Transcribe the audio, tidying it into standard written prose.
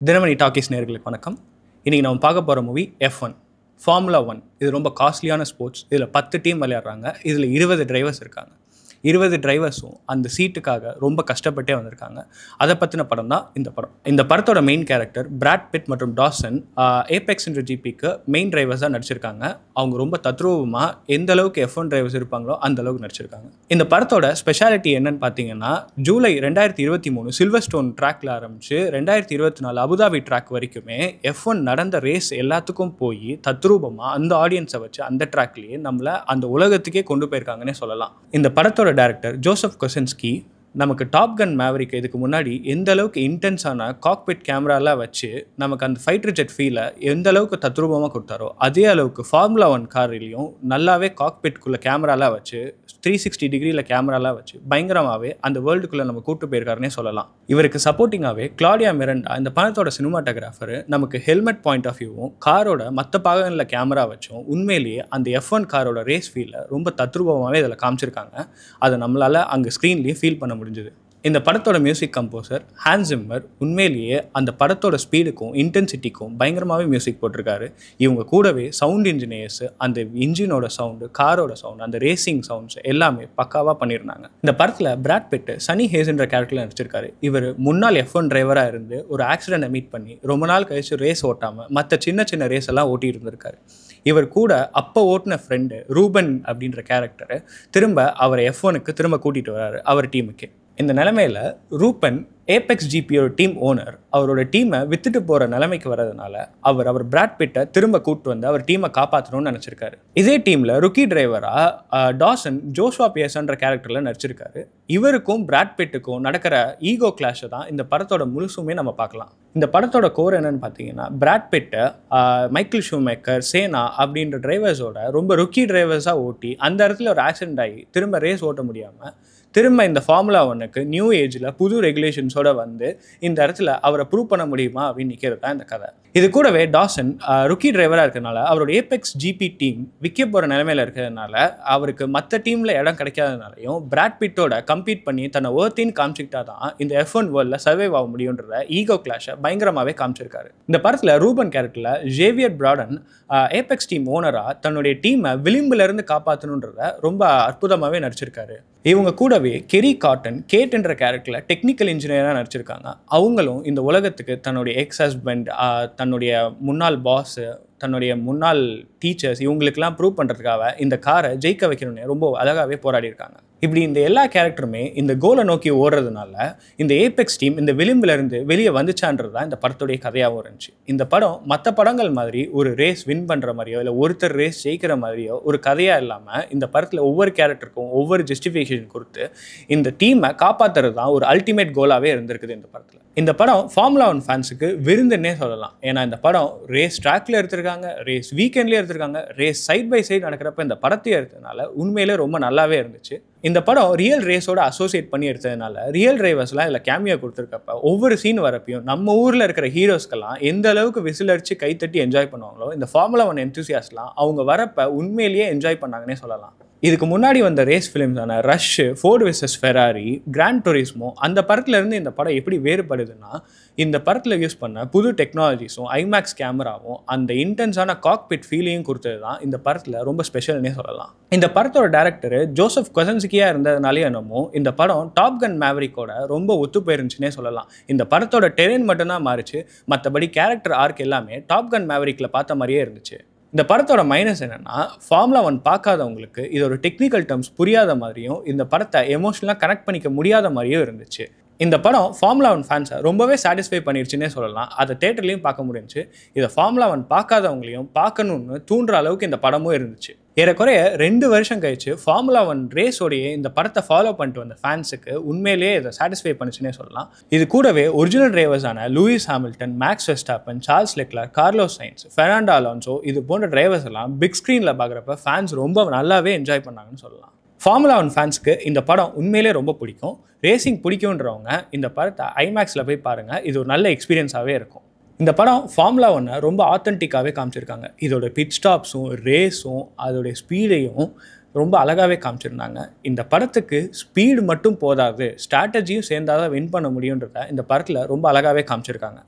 Dinamani talkies நேயர்களுக்கு வணக்கம். இன்னைக்கு நம்ம பார்க்க போகிற மூவி F1 ஃபார்முலா 1. இது ரொம்ப காஸ்ட்லியான ஸ்போர்ட்ஸ். இதில் 10 டீம் விளையாடுறாங்க. இதில் 20 டிரைவர்ஸ் இருக்காங்க. 20 டிரைவர்ஸும் அந்த சீட்டுக்காக ரொம்ப கஷ்டப்பட்டே வந்திருக்காங்க. அதை பற்றின படம் தான் இந்த படம். இந்த படத்தோட மெயின் கேரக்டர் பிராட் பிட் மற்றும் டாசன் ஏபெக்ஸ் என்ற ஜிபிக்கு மெயின் டிரைவர்ஸாக நடிச்சிருக்காங்க. அவங்க ரொம்ப தத்ரூபமாக எந்த அளவுக்கு F1 டிரைவர்ஸ் இருப்பாங்களோ அந்த அளவுக்கு நடிச்சிருக்காங்க. இந்த படத்தோட ஸ்பெஷாலிட்டி என்னன்னு பார்த்தீங்கன்னா, ஜூலை 2023 சில்வர்ஸ்டோன் ட்ராக்ல ஆரம்பிச்சு 2024 அபுதாபி ட்ராக் வரைக்குமே F1 நடந்த ரேஸ் எல்லாத்துக்கும் போய் தத்ரூபமாக அந்த ஆடியன்ஸை வச்சு அந்த ட்ராக்லேயே நம்மளை அந்த உலகத்துக்கே கொண்டு போயிருக்காங்கன்னே சொல்லலாம். இந்த படத்தோட டைரக்டர் ஜோசப் கொசன்ஸ்கி நமக்கு டாப் கன் மேவரிக் இதுக்கு முன்னாடி எந்த அளவுக்கு இன்டென்ஸான காக்பிட் கேமராலாம் வச்சு நமக்கு அந்த ஃபைட்டர் ஜெட் ஃபீலை எந்த அளவுக்கு தத்ரூபமாக கொடுத்தாரோ அதே அளவுக்கு ஃபார்முலா 1 காரிலையும் நல்லாவே காக்பிட்குள்ளே கேமராலாம் வச்சு 360 டிகிரியில் கேமராலாம் வச்சு பயங்கரமாகவே அந்த வேர்ல்டுக்குள்ளே நம்ம கூப்பிட்டு போயிருக்காருன்னே சொல்லலாம். இவருக்கு சப்போர்ட்டிங்காகவே கிளாடியா மிரண்டா இந்த படத்தோட சினிமாட்டோகிராஃபர் நமக்கு ஹெல்மெட் பாயிண்ட் ஆஃப் வியூவும் காரோட மற்ற பாகங்களில் கேமரா வச்சும் உண்மையிலேயே அந்த F1 காரோட ரேஸ் ஃபீலை ரொம்ப தத்ரூபமாகவே இதில் காமிச்சிருக்காங்க. அதை நம்மளால் அங்கே ஸ்க்ரீன்லேயே ஃபீல் பண்ண முடிஞ்சுது. இந்த படத்தோட மியூசிக் கம்போசர் ஹான்ஸ் ஜிம்மர் உண்மையிலேயே அந்த படத்தோட ஸ்பீடுக்கும் இன்டென்சிட்டிக்கும் பயங்கரமாகவே மியூசிக் போட்டிருக்காரு. இவங்க கூடவே சவுண்ட் இன்ஜினியர்ஸ் அந்த இன்ஜினோட சவுண்டு, காரோட சவுண்டு, அந்த ரேசிங் சவுண்ட்ஸ் எல்லாமே பக்காவாக பண்ணியிருந்தாங்க. இந்த படத்தில் பிராட் பிட் சனி ஹேஸ்ன்ற கேரக்டரில் நடிச்சிருக்காரு. இவர் முன்னாள் F1 டிரைவராக இருந்து ஒரு ஆக்சிடென்ட்டை மீட் பண்ணி ரொம்ப நாள் கழிச்சு ரேஸ் ஓட்டாமல் மற்ற சின்ன சின்ன ரேஸ் எல்லாம் ஓட்டிட்டு இருந்திருக்காரு. இவர் கூட அப்போ ஓட்டின ஃப்ரெண்டு ரூபன் அப்படின்ற கேரக்டரை திரும்ப அவர் F1க்கு திரும்ப கூட்டிகிட்டு வர்றாரு அவர் டீமுக்கு. இந்த நிலைமையில் ரூபன் ஏபெக்ஸ் ஜிபியோட டீம் ஓனர் அவரோட டீமை வித்துட்டு போகிற நிலைமைக்கு வர்றதுனால அவர் பிராட் பிட்டை திரும்ப கூப்பிட்டு வந்து அவர் டீமை காப்பாற்றணும்னு நினச்சிருக்காரு. இதே டீமில் ருக்கி டிரைவராக டாசன் ஜோஷ்வா பியர்ஸ்ன்ற கேரக்டரில் நடிச்சிருக்காரு. இவருக்கும் பிராட் பிட்டுக்கும் நடக்கிற ஈகோ கிளாஷை தான் இந்த படத்தோட முழுசுமே நம்ம பார்க்கலாம். இந்த படத்தோட கோர் என்னன்னு பார்த்தீங்கன்னா, பிராட் பிட்டை மைக்கேல் ஷூமேக்கர், சேனா அப்படின்ற டிரைவர்ஸோட ரொம்ப ருக்கி டிரைவர்ஸாக ஓட்டி அந்த இடத்துல ஒரு ஆக்சிடென்ட் ஆகி திரும்ப ரேஸ் ஓட்ட முடியாமல் திரும்ப இந்த ஃபார்முலா 1க்கு நியூ ஏஜில் புது ரெகுலேஷன்ஸோட வந்து இந்த இடத்துல அவரை ப்ரூவ் பண்ண முடியுமா அப்படின்னு நிற்கிறது தான் இந்த கதை. இது கூடவே டாசன் ருக்கி டிரைவராக இருக்கிறதுனால அவரோட ஏபெக்ஸ் ஜிபி டீம் விற்க போகிற நிலைமையில் இருக்கிறதுனால அவருக்கு மற்ற டீமில் இடம் கிடைக்காதனாலையும் பிராட் பிட்டோட கம்பீட் பண்ணி தன்னை ஒர்த்தின்னு காமிச்சிக்கிட்டா தான் இந்த F1 வேர்ல்டில் சர்வைவ் ஆக முடியுன்றத ஈகோ கிளாஷை பயங்கரமாகவே காமிச்சிருக்காரு. இந்த படத்தில் ரூபன் கேரக்டரில் ஜேவியர் பிராடன் ஏபெக்ஸ் டீம் ஓனராக தன்னுடைய டீமை விளிம்பிலிருந்து காப்பாற்றணுன்றத ரொம்ப அற்புதமாகவே நடிச்சிருக்காரு. இவங்க கூடவே கெரி காட்டன் கேட்ன்ற கேரக்டரில் டெக்னிக்கல் இன்ஜினியராக நடிச்சிருக்காங்க. அவங்களும் இந்த உலகத்துக்கு தன்னுடைய எக்ஸ் ஹஸ்பண்ட், தன்னுடைய முன்னாள் பாஸ், தன்னுடைய முன்னாள் டீச்சர்ஸ் இவங்களுக்கெல்லாம் ப்ரூவ் பண்ணுறதுக்காக இந்த காரை ஜெயிக்க வைக்கணும்னு ரொம்ப அழகாகவே போராடி இருக்காங்க. இப்படி இந்த எல்லா கேரக்டருமே இந்த கோலை நோக்கி ஓடுறதுனால இந்த ஏபெக்ஸ் டீம் இந்த விளிம்பிலிருந்து வெளியே வந்துச்சான்றது தான் இந்த படத்துடைய கதையாகவும் இருந்துச்சு. இந்த படம் மற்ற படங்கள் மாதிரி ஒரு ரேஸ் வின் பண்ணுற மாதிரியோ இல்லை ஒருத்தர் ரேஸ் ஜெயிக்கிற மாதிரியோ ஒரு கதையாக இல்லாமல் இந்த படத்தில் ஒவ்வொரு கேரக்டருக்கும் ஒவ்வொரு ஜஸ்டிஃபிகேஷன் கொடுத்து இந்த டீமை காப்பாற்றுறது தான் ஒரு அல்டிமேட் கோலாகவே இருந்திருக்குது இந்த படத்தில். இந்த படம் ஃபார்முலா 1 ஃபேன்ஸுக்கு விருந்துன்னே சொல்லலாம். ஏன்னா இந்த படம் ரேஸ் ட்ராக்ல எடுத்திருக்காங்க, ரேஸ் வீக்கெண்ட்லேயே எடுத்திருக்காங்க, ரேஸ் சைட் பை சைட் நடக்கிறப்ப இந்த படத்தையே எடுத்ததுனால உண்மையிலே ரொம்ப நல்லாவே இருந்துச்சு. இந்த படம் ரியல் ரேஸோட அசோசியேட் பண்ணி எடுத்ததுனால ரியல் டிரைவர்ஸ்லாம் இதில் கேமியோ கொடுத்துருக்கப்ப ஒவ்வொரு சீன் வரப்பையும் நம்ம ஊரில் இருக்கிற ஹீரோஸ்க்கெல்லாம் எந்த அளவுக்கு விசில் அடிச்சு கைத்தட்டி என்ஜாய் பண்ணுவாங்களோ இந்த ஃபார்முலா 1 என்தூசியாஸ்ட்லாம் அவங்க வரப்ப உண்மையிலேயே என்ஜாய் பண்ணாங்கன்னே சொல்லலாம். இதுக்கு முன்னாடி வந்த ரேஸ் ஃபிலிம்ஸான Rush, Ford versus Ferrari, Gran Turismo அந்த படத்துலேருந்து இந்த படம் எப்படி வேறுபடுதுன்னா, இந்த படத்தில் யூஸ் பண்ண புது டெக்னாலஜிஸும் ஐமேக்ஸ் கேமராவும் அந்த இன்டென்ஸான காக்பிட் ஃபீலிங்கும் கொடுத்தது தான் இந்த படத்தில் ரொம்ப ஸ்பெஷல்னே சொல்லலாம். இந்த படத்தோட டேரக்டர் ஜோசப் கொசன்ஸ்கியாக இருந்ததுனாலே என்னமோ இந்த படம் டாப் கன் மேவரிக்கோட ரொம்ப ஒத்து போயிருந்துச்சுன்னே சொல்லலாம். இந்த படத்தோட டெரெயின் மட்டும்தான் மாறிச்சு, மற்றபடி கேரக்டர் ஆர்க் எல்லாமே டாப் கன் மேவரிக்கில் பார்த்த மாதிரியே இருந்துச்சு. இந்த படத்தோட மைனஸ் என்னென்னா, ஃபார்முலா 1 பார்க்காதவங்களுக்கு இதோட டெக்னிக்கல் டேர்ம்ஸ் புரியாத மாதிரியும் இந்த படத்தை எமோஷனலாக கனெக்ட் பண்ணிக்க முடியாத மாதிரியும் இருந்துச்சு. இந்த படம் ஃபார்முலா 1 ஃபேன்ஸை ரொம்பவே சாட்டிஸ்ஃபை பண்ணிருச்சுன்னே சொல்லலாம். அதை தேட்டர்லையும் பார்க்க முடிஞ்சிச்சு. இதை ஃபார்முலா 1 பார்க்காதவங்களையும் பார்க்கணுன்னு தூண்டுற அளவுக்கு இந்த படமும் இருந்துச்சு. ஏறக்குறைய 2 வருஷம் கழிச்சு ஃபார்முலா 1 ரேஸோடையே இந்த படத்தை ஃபாலோ பண்ணிட்டு வந்த ஃபேன்ஸுக்கு உண்மையிலேயே இதை சாட்டிஸ்ஃபை பண்ணிச்சுன்னே சொல்லலாம். இது கூடவே ஒரிஜினல் டிரைவர்ஸான Lewis Hamilton, Max Verstappen, Charles Leclerc, Carlos Sainz, Fernando Alonso இது போன்ற டிரைவர்ஸ் எல்லாம் பிக் ஸ்க்ரீனில் பார்க்குறப்ப ஃபேன்ஸ் ரொம்ப நல்லாவே என்ஜாய் பண்ணாங்கன்னு சொல்லலாம். ஃபார்முலா 1 ஃபேன்ஸ்க்கு இந்த படம் உண்மையிலே ரொம்ப பிடிக்கும். ரேசிங் பிடிக்குன்றவங்க இந்த படத்தை ஐமேக்ஸில் போய் பாருங்கள். இது ஒரு நல்ல எக்ஸ்பீரியன்ஸாகவே இருக்கும். இந்த படம் ஃபார்முலா 1 ரொம்ப ஆத்தென்டிக்காகவே காமிச்சிருக்காங்க. இதோட பிட் ஸ்டாப்ஸும் ரேஸும் அதோடைய ஸ்பீடையும் ரொம்ப அழகாகவே காமிச்சிருந்தாங்க. இந்த படத்துக்கு ஸ்பீடு மட்டும் போதாது, ஸ்ட்ராட்டஜியும் சேர்ந்தாதான் வின் பண்ண முடியுன்றத இந்த படத்தில் ரொம்ப அழகாகவே காமிச்சிருக்காங்க.